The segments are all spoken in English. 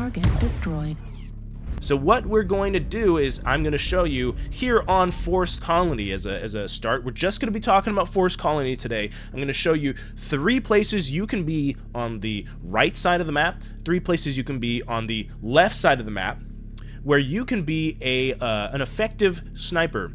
Target destroyed. So what we're going to do is I'm going to show you here on Forest Colony as a start. We're just going to be talking about Forest Colony today. I'm going to show you 3 places you can be on the right side of the map, 3 places you can be on the left side of the map, where you can be an effective sniper.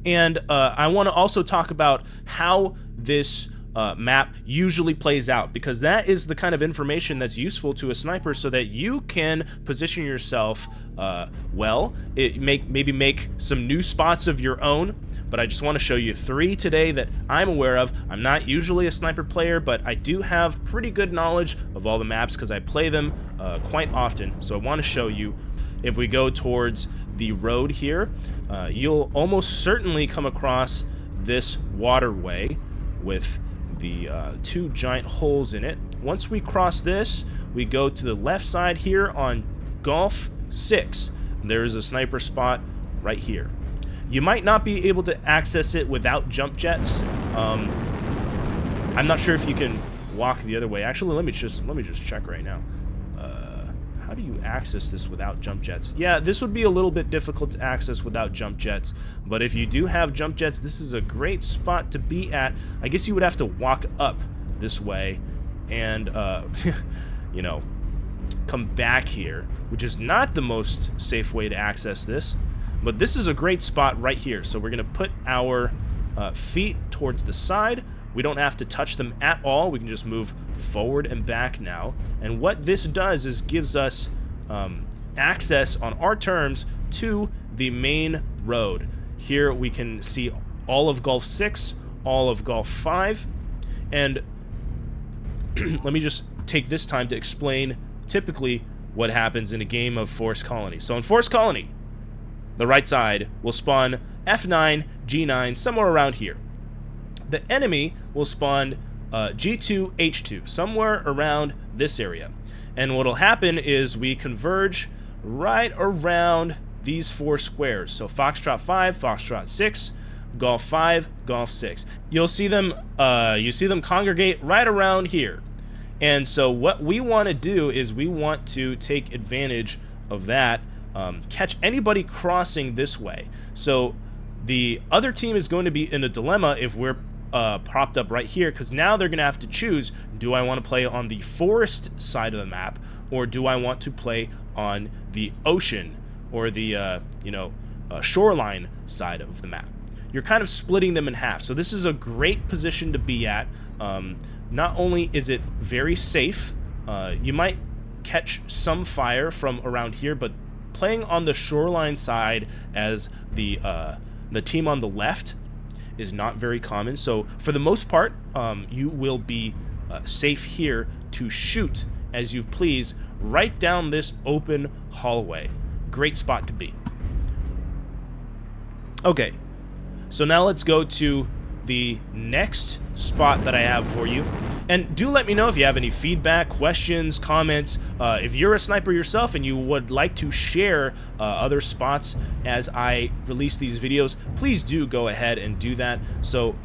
And I want to also talk about how this map usually plays out, because that is the kind of information that's useful to a sniper so that you can position yourself well, maybe make some new spots of your own. But I just want to show you 3 today that I'm aware of. I'm not usually a sniper player, but I do have pretty good knowledge of all the maps because I play them quite often. So I want to show you. If we go towards the road here, you'll almost certainly come across this waterway with the 2 giant holes in it. Once we cross this, we go to the left side here on Gulf 6. There is a sniper spot right here. You might not be able to access it without jump jets. I'm not sure if you can walk the other way. Actually, let me just check right now. How do you access this without jump jets? Yeah, this would be a little bit difficult to access without jump jets, but if you do have jump jets, this is a great spot to be at. I guess you would have to walk up this way and, you know, come back here, which is not the most safe way to access this, but this is a great spot right here. So we're going to put our feet towards the side. We don't have to touch them at all. We can just move forward and back now. And what this does is gives us access on our terms to the main road. Here we can see all of Gulf 6, all of Gulf 5. And let me just take this time to explain typically what happens in a game of Forest Colony. So in Forest Colony, the right side will spawn F9, G9, somewhere around here. The enemy will spawn G2, H2, somewhere around this area. And what'll happen is we converge right around these 4 squares. So Foxtrot 5, Foxtrot 6, Golf 5, Golf 6. You'll see them, you see them congregate right around here. And so what we want to do is we want to take advantage of that, catch anybody crossing this way. So the other team is going to be in a dilemma if we're propped up right here, because now they're going to have to choose, do I want to play on the forest side of the map, or do I want to play on the ocean or the shoreline side of the map? You're kind of splitting them in half. So this is a great position to be at. Not only is it very safe, you might catch some fire from around here, but playing on the shoreline side as the team on the left is not very common. So for the most part, you will be safe here to shoot as you please right down this open hallway. Great spot to be. Okay, so now let's go to the next spot that I have for you. And do let me know if you have any feedback, questions, comments. If you're a sniper yourself and you would like to share other spots as I release these videos, please do go ahead and do that. So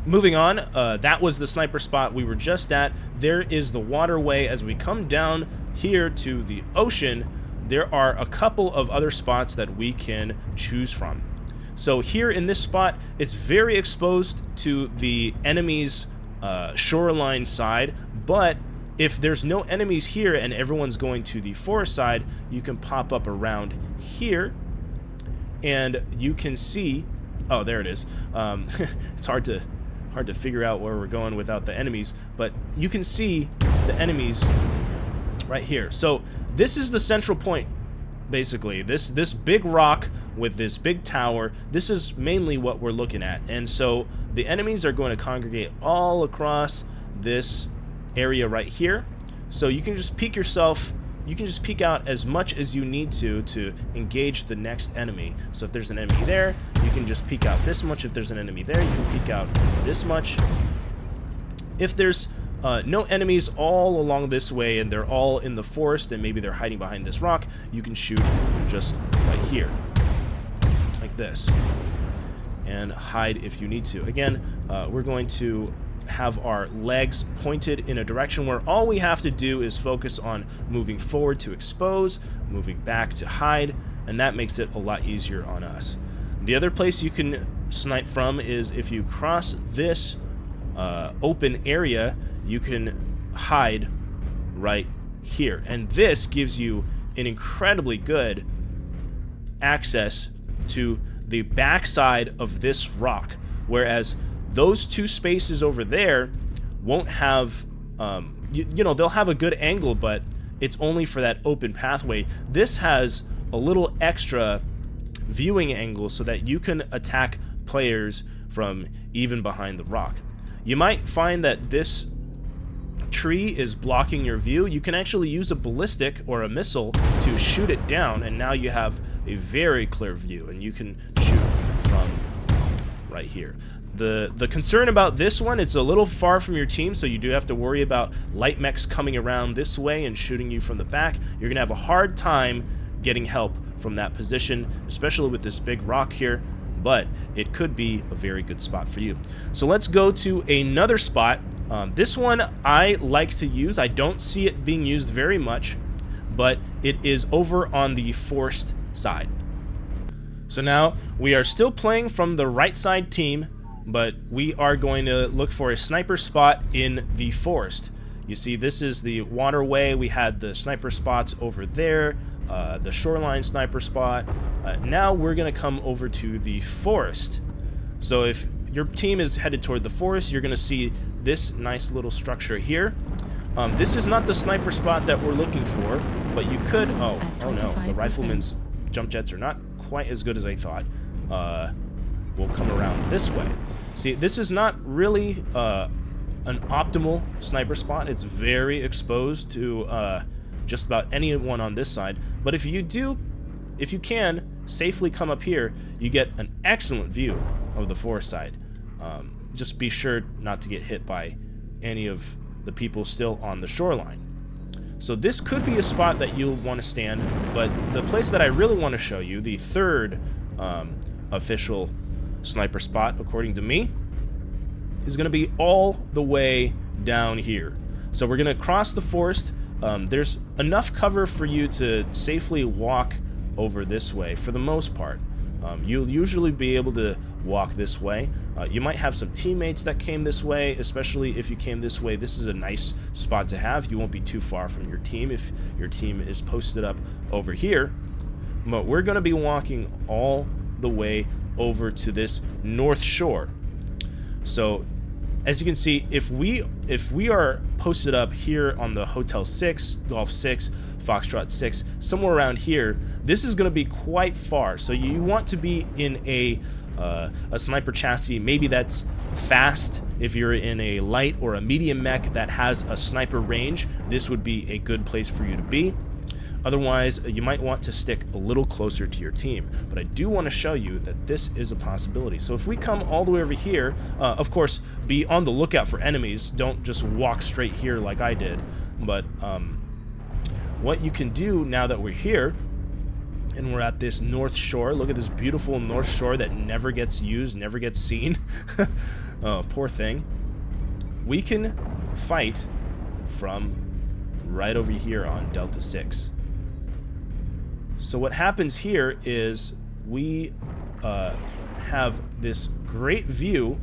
moving on, that was the sniper spot we were just at. There is the waterway. As we come down here to the ocean, there are a couple of other spots that we can choose from. So here in this spot, it's very exposed to the enemy's shoreline side, but if there's no enemies here and everyone's going to the forest side, you can pop up around here and you can see, oh, there it is. It's hard to figure out where we're going without the enemies, but you can see the enemies right here. So this is the central point. Basically, this big rock with this big tower, this is mainly what we're looking at. And so the enemies are going to congregate all across this area right here. So you can just peek yourself, you can just peek out as much as you need to engage the next enemy. So if there's an enemy there, you can just peek out this much. If there's an enemy there, you can peek out this much. If there's no enemies all along this way and they're all in the forest and maybe they're hiding behind this rock, you can shoot just right here like this and hide if you need to. Again, we're going to have our legs pointed in a direction where all we have to do is focus on moving forward to expose, moving back to hide, and that makes it a lot easier on us. The other place you can snipe from is if you cross this open area, you can hide right here, and this gives you an incredibly good access to the backside of this rock, whereas those two spaces over there won't have, you know, they'll have a good angle, but it's only for that open pathway. This has a little extra viewing angle so that you can attack players from even behind the rock. You might find that this tree is blocking your view. You can actually use a ballistic or a missile to shoot it down, and now you have a very clear view, and you can shoot from right here. The concern about this one, it's a little far from your team, so you do have to worry about light mechs coming around this way and shooting you from the back. You're gonna have a hard time getting help from that position, especially with this big rock here, but it could be a very good spot for you. So let's go to another spot. This one I like to use. I don't see it being used very much, but it is over on the forest side. So now we are still playing from the right side team, but we are going to look for a sniper spot in the forest. You see, this is the waterway. We had the sniper spots over there, the shoreline sniper spot. Now we're going to come over to the forest. So if your team is headed toward the forest, you're going to see this nice little structure here. This is not the sniper spot that we're looking for, but you could... Oh no, the rifleman's jump jets are not quite as good as I thought. We'll come around this way. See, this is not really an optimal sniper spot. It's very exposed to just about anyone on this side. But if you can safely come up here, you get an excellent view of the forest side. Just be sure not to get hit by any of the people still on the shoreline. So this could be a spot that you'll want to stand, but the place that I really want to show you, the third official sniper spot, according to me, is going to be all the way down here. So we're going to cross the forest. There's enough cover for you to safely walk over this way for the most part. You'll usually be able to walk this way. You might have some teammates that came this way, especially if you came this way. This is a nice spot to have. You won't be too far from your team if your team is posted up over here. But we're going to be walking all the way over to this north shore. So as you can see, if we are posted up here on the Hotel 6, Golf 6, Foxtrot 6, somewhere around here, this is going to be quite far. So you want to be in a sniper chassis, maybe that's fast. If you're in a light or a medium mech that has a sniper range, this would be a good place for you to be. Otherwise, you might want to stick a little closer to your team. But I do want to show you that this is a possibility. So if we come all the way over here, of course, be on the lookout for enemies. Don't just walk straight here like I did. But what you can do now that we're here, and we're at this north shore, look at this beautiful north shore that never gets used, never gets seen. Oh, poor thing. We can fight from right over here on Delta 6. So what happens here is we have this great view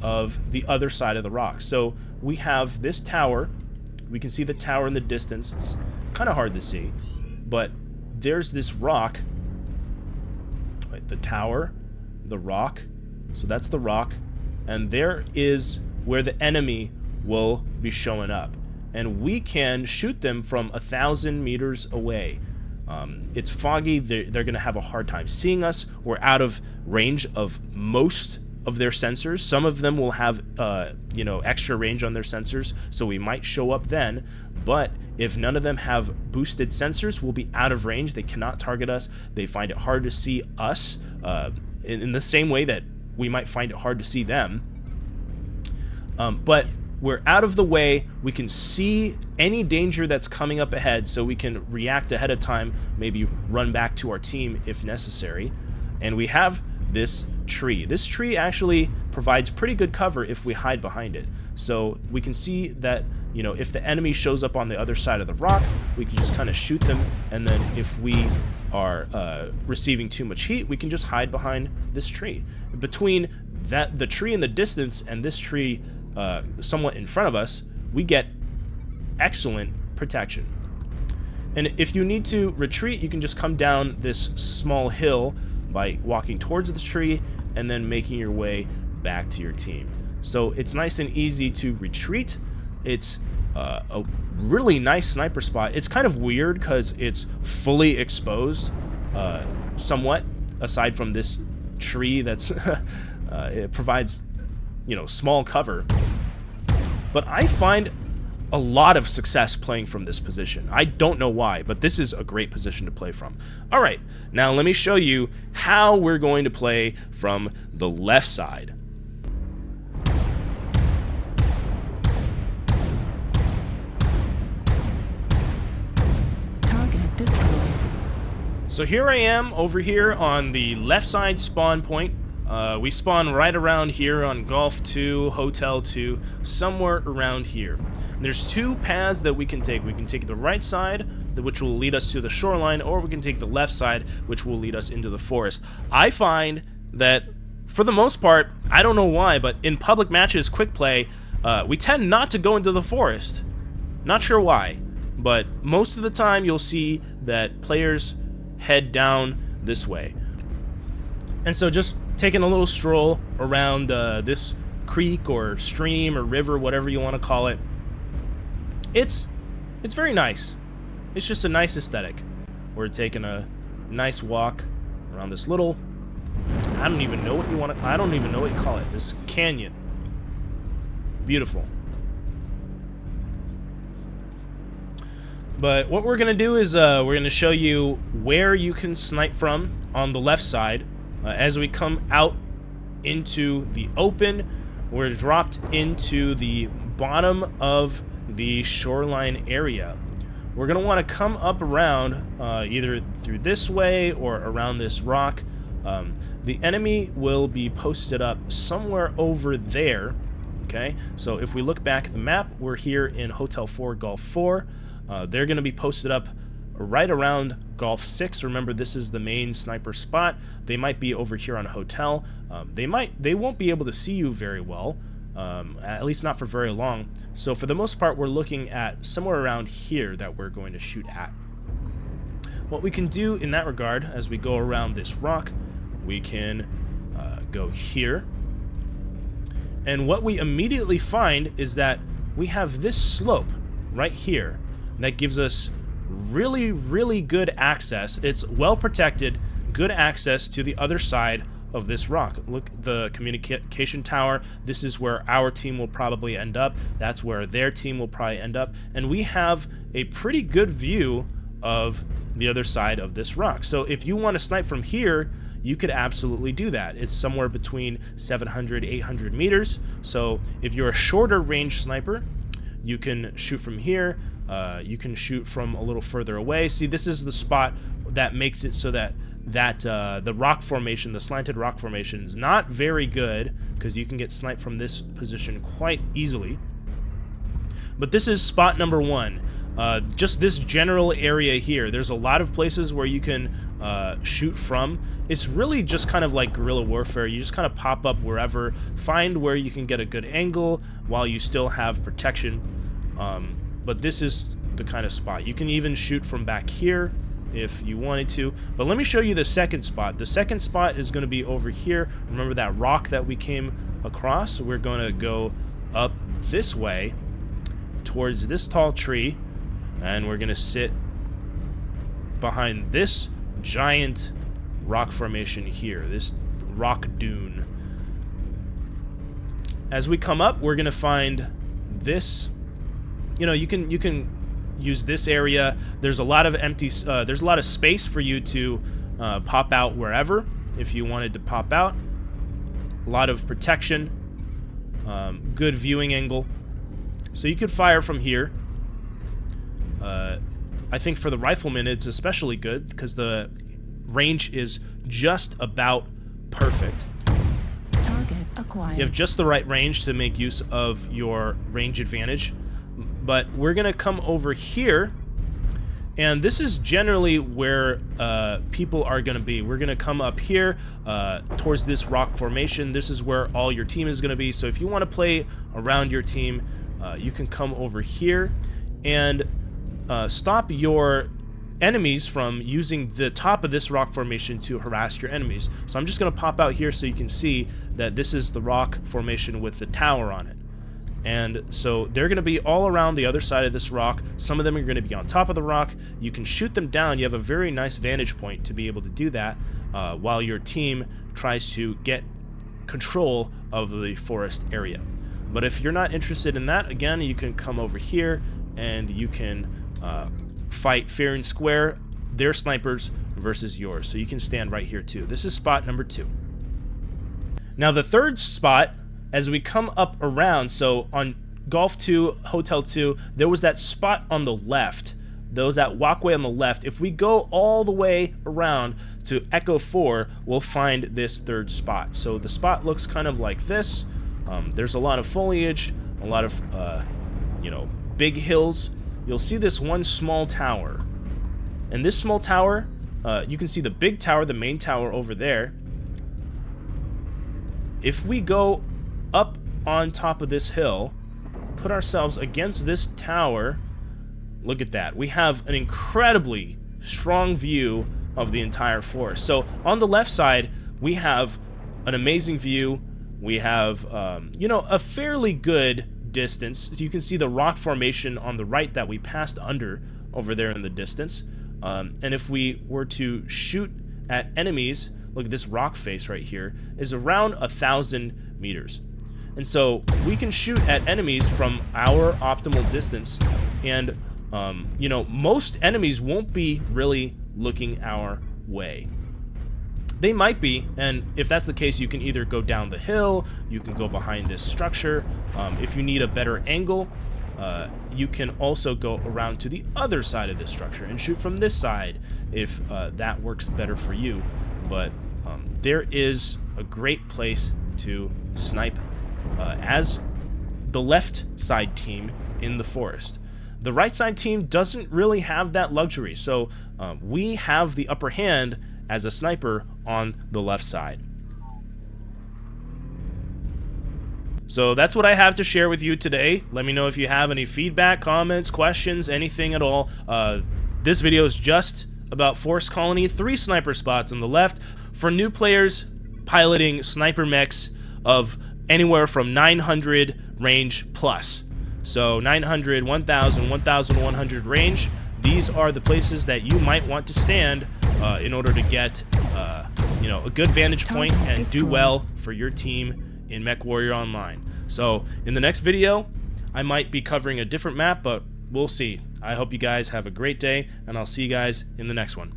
of the other side of the rock. So we have this tower. We can see the tower in the distance. It's kind of hard to see, but there's this rock. Right, the tower, the rock. So that's the rock, and there is where the enemy will be showing up, and we can shoot them from 1,000 meters away. It's foggy. They're going to have a hard time seeing us. We're out of range of most of their sensors. Some of them will have, you know, extra range on their sensors, so we might show up then. But if none of them have boosted sensors, we'll be out of range. They cannot target us. They find it hard to see us in the same way that we might find it hard to see them. But we're out of the way. We can see any danger that's coming up ahead, so we can react ahead of time, maybe run back to our team if necessary. And we have this tree. This tree actually provides pretty good cover if we hide behind it. So we can see that, you know, if the enemy shows up on the other side of the rock, we can just kind of shoot them, and then if we are receiving too much heat, we can just hide behind this tree. Between the tree in the distance and this tree somewhat in front of us, we get excellent protection. And if you need to retreat, you can just come down this small hill by walking towards the tree and then making your way back to your team. So it's nice and easy to retreat. It's a really nice sniper spot. It's kind of weird because it's fully exposed somewhat, aside from this tree that's it provides, you know, small cover. But I find a lot of success playing from this position. I don't know why, but this is a great position to play from. All right, now let me show you how we're going to play from the left side. Target destroyed. So here I am over here on the left side spawn point. We spawn right around here on Golf 2, Hotel 2, somewhere around here. And there's two paths that we can take. We can take the right side, which will lead us to the shoreline, or we can take the left side, which will lead us into the forest. I find that, for the most part, I don't know why, but in public matches, quick play, we tend not to go into the forest. Not sure why, but most of the time you'll see that players head down this way. And so just taking a little stroll around this creek or stream or river, whatever you want to call it, it's very nice. It's just a nice aesthetic. We're taking a nice walk around this little, I don't even know what you call it, this canyon. Beautiful. But what we're gonna do is we're gonna show you where you can snipe from on the left side. As we come out into the open, we're dropped into the bottom of the shoreline area. We're going to want to come up around either through this way or around this rock. The enemy will be posted up somewhere over there. Okay, so if we look back at the map, we're here in Hotel 4, Golf 4. They're going to be posted up right around Golf 6. Remember, this is the main sniper spot. They might be over here on Hotel. They won't be able to see you very well, at least not for very long. So for the most part, we're looking at somewhere around here that we're going to shoot at. What we can do in that regard, as we go around this rock, we can go here. And what we immediately find is that we have this slope right here that gives us really good access. It's well protected, good access to the other side of this rock. Look, the communication tower, this is where our team will probably end up. That's where their team will probably end up. And we have a pretty good view of the other side of this rock. So if you want to snipe from here, you could absolutely do that. It's somewhere between 700, 800 meters. So if you're a shorter range sniper, you can shoot from here. You can shoot from a little further away. See, this is the spot that makes it so that the rock formation, the slanted rock formation, is not very good because you can get sniped from this position quite easily. But this is spot number one. Just this general area here. There's a lot of places where you can shoot from. It's really just kind of like guerrilla warfare. You just kind of pop up wherever, find where you can get a good angle while you still have protection. But this is the kind of spot. You can even shoot from back here if you wanted to. But let me show you the second spot. The second spot is going to be over here. Remember that rock that we came across? We're going to go up this way towards this tall tree, and we're going to sit behind this giant rock formation here, this rock dune. As we come up, we're going to find this. You know, you can use this area. There's a lot of there's a lot of space for you to pop out wherever if you wanted to pop out. A lot of protection, good viewing angle, so you could fire from here. I think for the rifleman it's especially good because the range is just about perfect. acquired. You have just the right range to make use of your range advantage. But we're gonna come over here, and this is generally where people are gonna be. We're gonna come up here towards this rock formation. This is where all your team is gonna be. So if you want to play around your team, you can come over here and stop your enemies from using the top of this rock formation to harass your enemies. So I'm just gonna pop out here so you can see that this is the rock formation with the tower on it. And so they're going to be all around the other side of this rock. Some of them are going to be on top of the rock. You can shoot them down. You have a very nice vantage point to be able to do that while your team tries to get control of the forest area. But if you're not interested in that, again, you can come over here and you can fight fair and square, their snipers versus yours. So you can stand right here too. This is spot number 2. Now the third spot, as we come up around, so on Golf 2, Hotel 2, there was that spot on the left. There was that walkway on the left. If we go all the way around to Echo 4, we'll find this third spot. So the spot looks kind of like this. There's a lot of foliage, a lot of, big hills. You'll see this one small tower. And this small tower, you can see the big tower, the main tower over there. If we go up on top of this hill, put ourselves against this tower, look at that. We have an incredibly strong view of the entire forest. So on the left side, we have an amazing view. We have, a fairly good distance. You can see the rock formation on the right that we passed under over there in the distance. And if we were to shoot at enemies, look at this rock face right here, is around 1,000 meters. And so we can shoot at enemies from our optimal distance, and most enemies won't be really looking our way. They might be, and if that's the case, you can either go down the hill, you can go behind this structure. If you need a better angle, you can also go around to the other side of this structure and shoot from this side if that works better for you. But there is a great place to snipe as the left side team in the forest. The right side team doesn't really have that luxury, so we have the upper hand as a sniper on the left side. So that's what I have to share with you today. Let me know if you have any feedback, comments, questions, anything at all. This video is just about Forest Colony, 3 sniper spots on the left for new players piloting sniper mechs of anywhere from 900 range plus. So 900, 1000, 1100 range. These are the places that you might want to stand in order to get a good vantage point and do well for your team in Mechwarrior Online. So in the next video, I might be covering a different map, but we'll see. I hope you guys have a great day, and I'll see you guys in the next one.